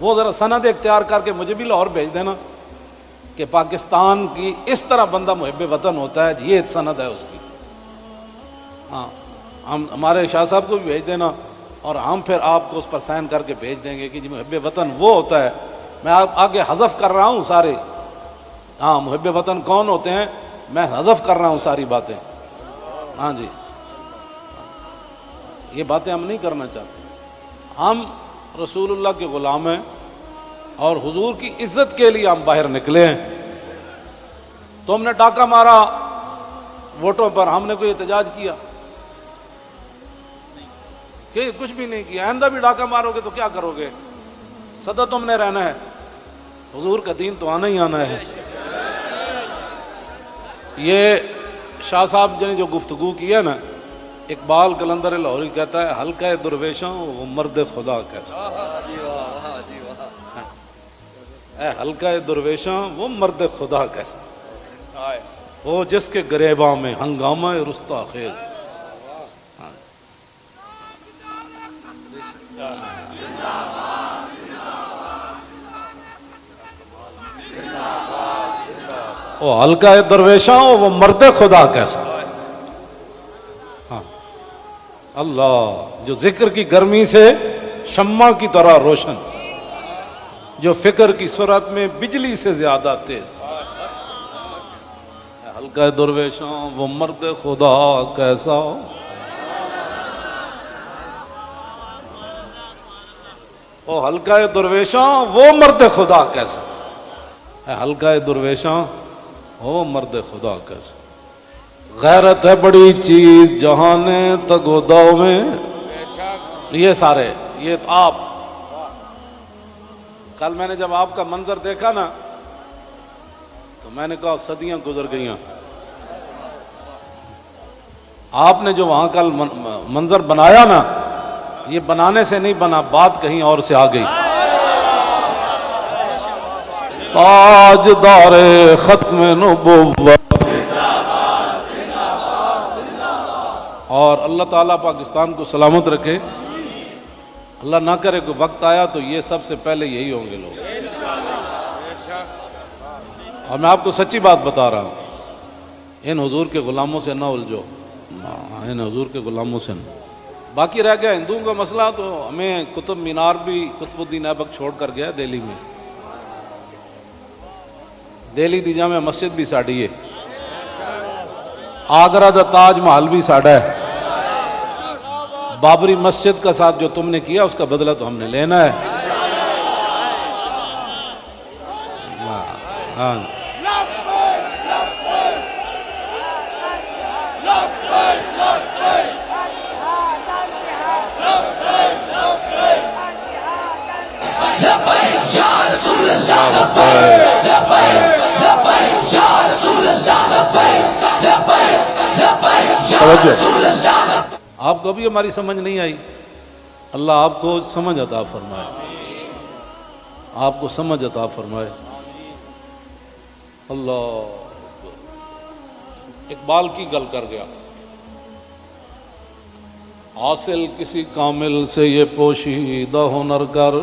وہ ذرا سند اختیار کر کے مجھے بھی لاہور بھیج دینا کہ پاکستان کی اس طرح بندہ محب وطن ہوتا ہے، یہ سند ہے اس کی. ہاں ہم ہمارے شاہ صاحب کو بھی بھیج دینا اور ہم پھر آپ کو اس پر سائن کر کے بھیج دیں گے کہ جی محب وطن وہ ہوتا ہے. میں آپ آگے حذف کر رہا ہوں سارے، ہاں محب وطن کون ہوتے ہیں میں حذف کر رہا ہوں ساری باتیں. ہاں جی یہ باتیں ہم نہیں کرنا چاہتے. ہم رسول اللہ کے غلام ہیں اور حضور کی عزت کے لیے ہم باہر نکلے ہیں. تم نے ڈاکہ مارا ووٹوں پر، ہم نے کوئی احتجاج کیا کہ کچھ بھی نہیں کیا. آئندہ بھی ڈاکہ مارو گے تو کیا کرو گے؟ سدا تم نے رہنا ہے، حضور کا دین تو آنا ہی آنا ہے. یہ شاہ صاحب نے جو گفتگو کی ہے نا، اقبال قلندر لاہوری کہتا ہے حلقہ درویشوں وہ مرد خدا کیسا. اے حلقہ درویشوں وہ مرد خدا کیسا، وہ جس کے گریباں میں ہنگامہ رستا خیز. وہ حلقہ درویشاں وہ مرد خدا کیسا. ہاں اللہ جو ذکر کی گرمی سے شمع کی طرح روشن، جو فکر کی سرعت میں بجلی سے زیادہ تیز. حلقہ درویشاں وہ مرد خدا کیسا. وہ حلقہ درویشاں وہ مرد خدا کیسا. حلقہ درویشاں وہ مرد خدا کیسا. غیرت ہے بڑی چیز جہان تگ و دو میں. یہ سارے یہ آپ کل میں نے جب آپ کا منظر دیکھا نا تو میں نے کہا صدیاں گزر گئیاں. آپ نے جو وہاں کل منظر بنایا نا، یہ بنانے سے نہیں بنا، بات کہیں اور سے آ گئی. تاجدار ختم نبوت، اور اللہ تعالیٰ پاکستان کو سلامت رکھے. اللہ نہ کرے کوئی وقت آیا تو یہ سب سے پہلے یہی ہوں گے لوگ. اور میں آپ کو سچی بات بتا رہا ہوں، ان حضور کے غلاموں سے نہ الجھو، ان حضور کے غلاموں سے نہ. باقی رہ گیا ہندوؤں کا مسئلہ، تو ہمیں قطب مینار بھی قطب الدین ایبک چھوڑ کر گیا دہلی میں. دہلی دی جامع مسجد بھی ساڑی ہے، آگرہ دا تاج محل بھی ساڑا ہے. بابری مسجد کا ساتھ جو تم نے کیا اس کا بدلہ تو ہم نے لینا ہے. ہاں آپ کو بھی ہماری سمجھ نہیں آئی. اللہ آپ کو سمجھ عطا فرمائے، آپ کو سمجھ عطا فرمائے. اللہ اقبال کی گل کر گیا، حاصل کسی کامل سے یہ پوشیدہ ہنر کر،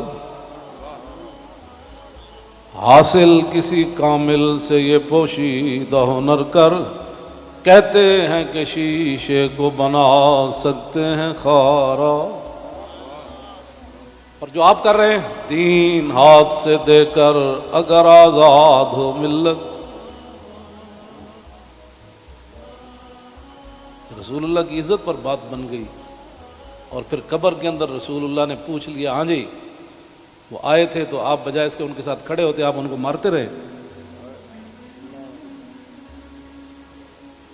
حاصل کسی کامل سے یہ پوشیدہ ہنر کر، کہتے ہیں کہ شیشے کو بنا سکتے ہیں خارا. اور جو آپ کر رہے ہیں، دین ہاتھ سے دے کر اگر آزاد ہو ملت. رسول اللہ کی عزت پر بات بن گئی، اور پھر قبر کے اندر رسول اللہ نے پوچھ لیا، ہاں جی وہ آئے تھے تو آپ بجائے اس کے ان کے ساتھ کھڑے ہوتے آپ ان کو مارتے رہے،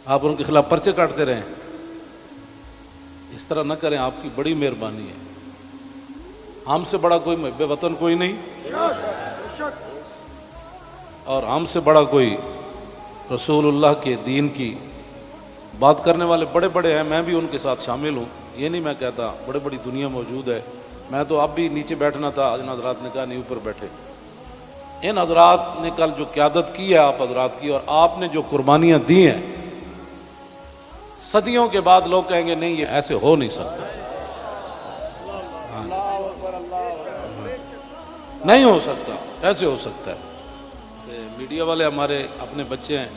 آپ ان کے خلاف پرچے کاٹتے رہے. اس طرح نہ کریں، آپ کی بڑی مہربانی ہے. ہم سے بڑا کوئی محب وطن کوئی نہیں، اور ہم سے بڑا کوئی رسول اللہ کے دین کی بات کرنے والے بڑے بڑے ہیں. میں بھی ان کے ساتھ شامل ہوں، یہ نہیں میں کہتا، بڑے بڑی دنیا موجود ہے. میں تو اب بھی نیچے بیٹھنا تھا، ان حضرات نے کہا نہیں اوپر بیٹھے. ان حضرات نے کل جو قیادت کی ہے آپ حضرات کی، اور آپ نے جو قربانیاں دی ہیں، صدیوں کے بعد لوگ کہیں گے نہیں یہ ایسے ہو نہیں سکتا. نہیں ہو سکتا. کیسے ہو سکتا ہے؟ میڈیا والے ہمارے اپنے بچے ہیں،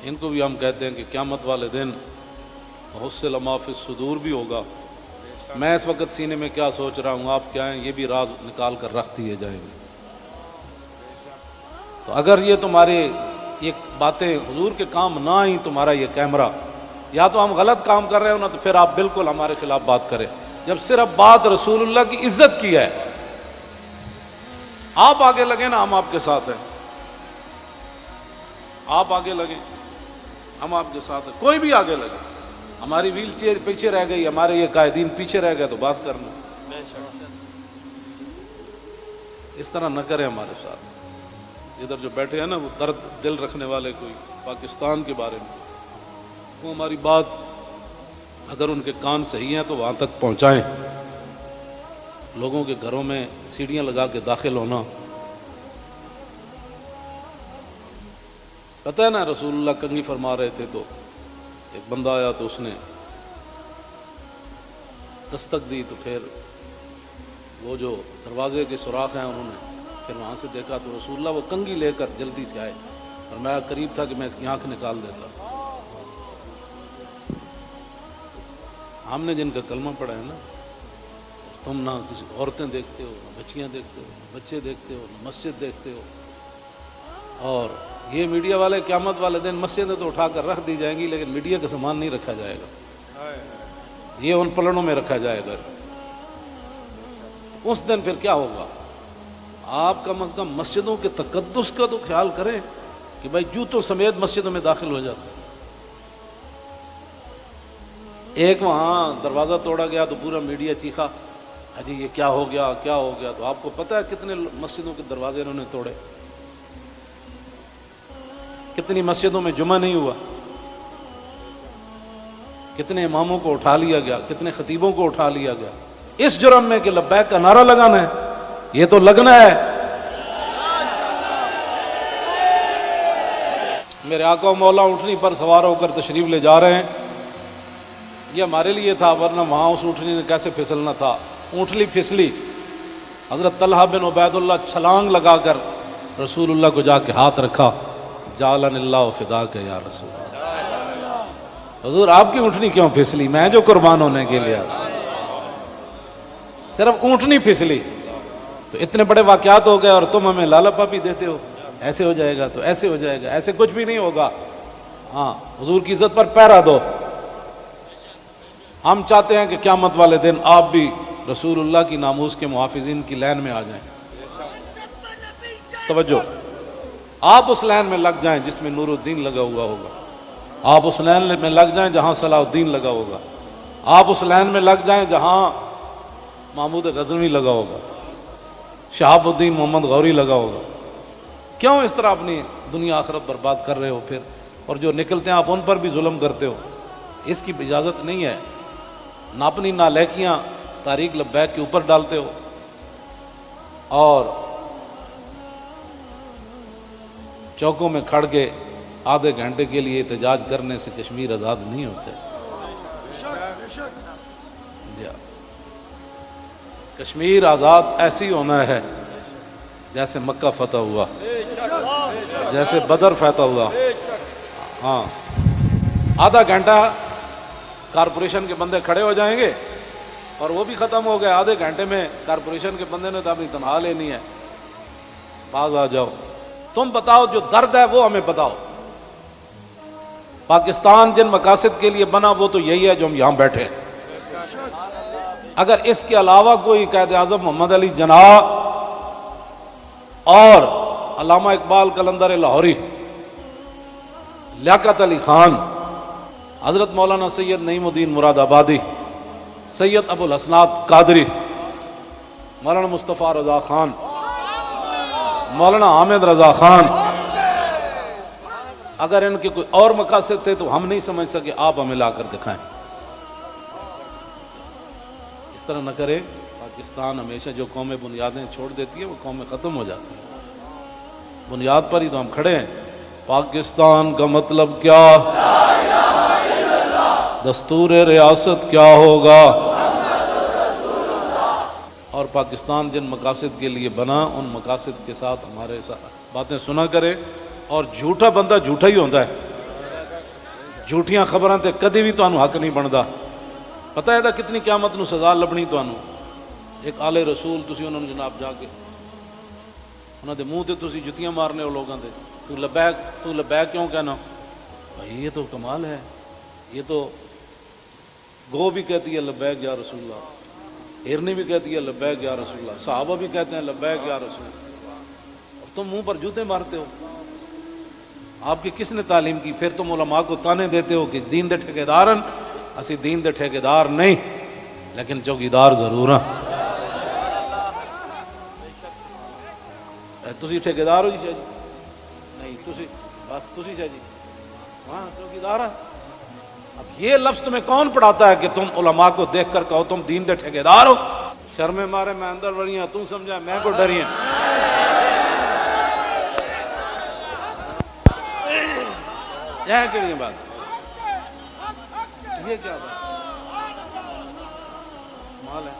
ان کو بھی ہم کہتے ہیں کہ قیامت والے دن حصل ما فی الصدور بھی ہوگا. میں اس وقت سینے میں کیا سوچ رہا ہوں، آپ کیا ہیں، یہ بھی راز نکال کر رکھ دیے جائیں گے. تو اگر یہ تمہارے یہ باتیں حضور کے کام نہ آئیں، تمہارا یہ کیمرہ، یا تو ہم غلط کام کر رہے ہو نا، تو پھر آپ بالکل ہمارے خلاف بات کریں. جب صرف بات رسول اللہ کی عزت کی ہے، آپ آگے لگے نا، ہم آپ کے ساتھ ہیں. آپ آگے لگے، ہم آپ کے ساتھ ہیں. کوئی بھی آگے لگے. ہماری ویل چیئر پیچھے رہ گئی، ہمارے یہ قائدین پیچھے رہ گئے، تو بات کرنا. اس طرح نہ کریں ہمارے ساتھ. ادھر جو بیٹھے ہیں نا، وہ درد دل رکھنے والے کوئی پاکستان کے بارے میں، وہ ہماری بات اگر ان کے کان صحیح ہیں تو وہاں تک پہنچائیں. لوگوں کے گھروں میں سیڑھیاں لگا کے داخل ہونا، پتہ ہے نا رسول اللہ کنگھی فرما رہے تھے تو ایک بندہ آیا تو اس نے دستک دی، تو پھر وہ جو دروازے کے سوراخ ہیں انہوں نے پھر وہاں سے دیکھا تو رسول اللہ وہ کنگھی لے کر جلدی سے آئے، اور میں قریب تھا کہ میں اس کی آنکھ نکال دیتا. ہم نے جن کا کلمہ پڑھا ہے نا، تم نہ کسی عورتیں دیکھتے ہو، نہ بچیاں دیکھتے ہو، نہ بچے دیکھتے ہو، نہ مسجد دیکھتے ہو. اور یہ میڈیا والے قیامت والے دن مسجدیں تو اٹھا کر رکھ دی جائیں گی، لیکن میڈیا کا سامان نہیں رکھا جائے گا، یہ ان پلڑوں میں رکھا جائے گا. اس دن پھر کیا ہوگا؟ آپ کم از کم مسجدوں کے تقدس کا تو خیال کریں کہ بھائی جوتوں سمیت مسجدوں میں داخل ہو جاتے. ایک وہاں دروازہ توڑا گیا تو پورا میڈیا چیخا، جی یہ کیا ہو گیا، کیا ہو گیا. تو آپ کو پتہ ہے کتنے مسجدوں کے دروازے انہوں نے توڑے، کتنی مسجدوں میں جمعہ نہیں ہوا، کتنے اماموں کو اٹھا لیا گیا، کتنے خطیبوں کو اٹھا لیا گیا، اس جرم میں کہ لبیک کا نعرہ لگانا ہے. یہ تو لگنا ہے. میرے آقا و مولا اونٹنی پر سوار ہو کر تشریف لے جا رہے ہیں. یہ ہمارے لیے تھا، ورنہ وہاں اس اونٹنی نے کیسے پھسلنا تھا. اونٹنی پھسلی، حضرت طلحہ بن عبید اللہ چھلانگ لگا کر رسول اللہ کو جا کے ہاتھ رکھا، جعلن اللہ فداک یا رسول اللہ. حضور آپ کی اونٹنی کیوں پھسلی؟ میں جو قربان ہونے کے لیے، صرف اونٹنی پھسلی تو اتنے بڑے واقعات ہو گئے، اور تم ہمیں لالا پاپی دیتے ہو، ایسے ہو جائے گا تو ایسے ہو جائے گا. ایسے کچھ بھی نہیں ہوگا. ہاں، حضور کی عزت پر پہرا دو. ہم چاہتے ہیں کہ قیامت والے دن آپ بھی رسول اللہ کی ناموس کے محافظین کی لائن میں آ جائیں. توجہ، آپ اس لائن میں لگ جائیں جس میں نور الدین لگا ہوا ہوگا. آپ اس لائن میں لگ جائیں جہاں صلاح الدین لگا ہوگا. آپ اس لائن میں لگ جائیں جہاں محمود غزنوی لگا ہوگا، شہاب الدین محمد غوری لگا ہوگا. کیوں اس طرح اپنی دنیا آخرت برباد کر رہے ہو پھر؟ اور جو نکلتے ہیں آپ ان پر بھی ظلم کرتے ہو. اس کی اجازت نہیں ہے. نہ اپنی نالائکیاں تاریخ لبیک کے اوپر ڈالتے ہو، اور چوکوں میں کھڑ کے آدھے گھنٹے کے لیے احتجاج کرنے سے کشمیر آزاد نہیں ہوتے. کشمیر آزاد ایسی ہونا ہے جیسے مکہ فتح ہوا، جیسے بدر فتح ہوا. ہاں، آدھا گھنٹہ کارپوریشن کے بندے کھڑے ہو جائیں گے اور وہ بھی ختم ہو گئے. آدھے گھنٹے میں کارپوریشن کے بندے نے تو اپنی تنخواہ لینی ہے. باز آ جاؤ، تم بتاؤ جو درد ہے وہ ہمیں بتاؤ. پاکستان جن مقاصد کے لیے بنا وہ تو یہی ہے جو ہم یہاں بیٹھے. اگر اس کے علاوہ کوئی قائد اعظم محمد علی جناح اور علامہ اقبال قلندر لاہوری، لیاقت علی خان، حضرت مولانا سید نعیم الدین مراد آبادی، سید ابو الحسنات قادری، مولانا مصطفیٰ رضا خان، مولانا حامد رضا خان، اگر ان کے کوئی اور مقاصد تھے تو ہم نہیں سمجھ سکے، آپ ہمیں لا کر دکھائیں. اس طرح نہ کریں. پاکستان ہمیشہ جو قومیں بنیادیں چھوڑ دیتی ہیں وہ قومیں ختم ہو جاتی ہیں. بنیاد پر ہی تو ہم کھڑے ہیں. پاکستان کا مطلب کیا؟ دستور ریاست کیا ہوگا؟ اور پاکستان جن مقاصد کے لیے بنا ان مقاصد کے ساتھ ہمارے ساتھ باتیں سنا کرے. اور جھوٹا بندہ جھوٹا ہی ہوتا ہے. جھوٹیاں خبراں تے کدی بھی تانوں حق نہیں بندا. پتہ ہے کتنی قیامت نو سزا لبنی تانوں. ایک آل رسول تسی انہوں نے جناب جا کے انہوں دے منہ تے تسی جتیاں مارنے ہو لوگاں دے. تو لبیک کیوں کہنا؟ بھائی یہ تو کمال ہے. یہ تو گو بھی کہتی ہے لبیک یا رسول اللہ, ہرنی بھی کہتی ہے لبیک یا رسول اللہ, صحابہ بھی کہتے ہیں لبیک یا رسول اللہ, اور تم منہ پر جوتے مارتے ہو. آپ کی کس نے تعلیم کی؟ پھر تم علماء کو تانے دیتے ہو کہ دین دے ٹھیکیدارن. اسی دین دے ٹھیکیدار نہیں لیکن چوکیدار ضرور ہیں. تسی ٹھیکیدار ہو جی شاہ جی؟ نہیں تسی بس تسی شاہ جی ہاں چوکیدار ہیں. اب یہ لفظ تمہیں کون پڑھاتا ہے کہ تم علماء کو دیکھ کر کہو تم دین دے ٹھیکیدار ہو؟ شرم مارے میں اندر وڑی ہوں, تم سمجھا میں کو ڈری ہیں. یہ کیڑی بات, یہ کیا بات مال ہے؟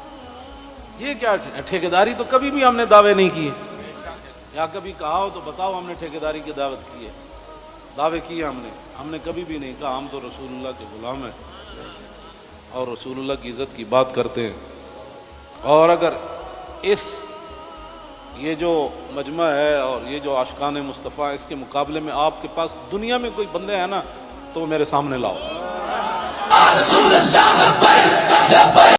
یہ کیا ٹھیکیداری تو کبھی بھی ہم نے دعوے نہیں کیے. یا کبھی کہا ہو تو بتاؤ ہم نے ٹھیکیداری کی دعوت کی ہے؟ دعوے کیے ہم نے کبھی بھی نہیں کہا. ہم تو رسول اللہ کے غلام ہیں اور رسول اللہ کی عزت کی بات کرتے ہیں. اور اگر یہ جو مجمع ہے اور یہ جو عاشقان مصطفیٰ, اس کے مقابلے میں آپ کے پاس دنیا میں کوئی بندے ہیں نا تو وہ میرے سامنے لاؤ.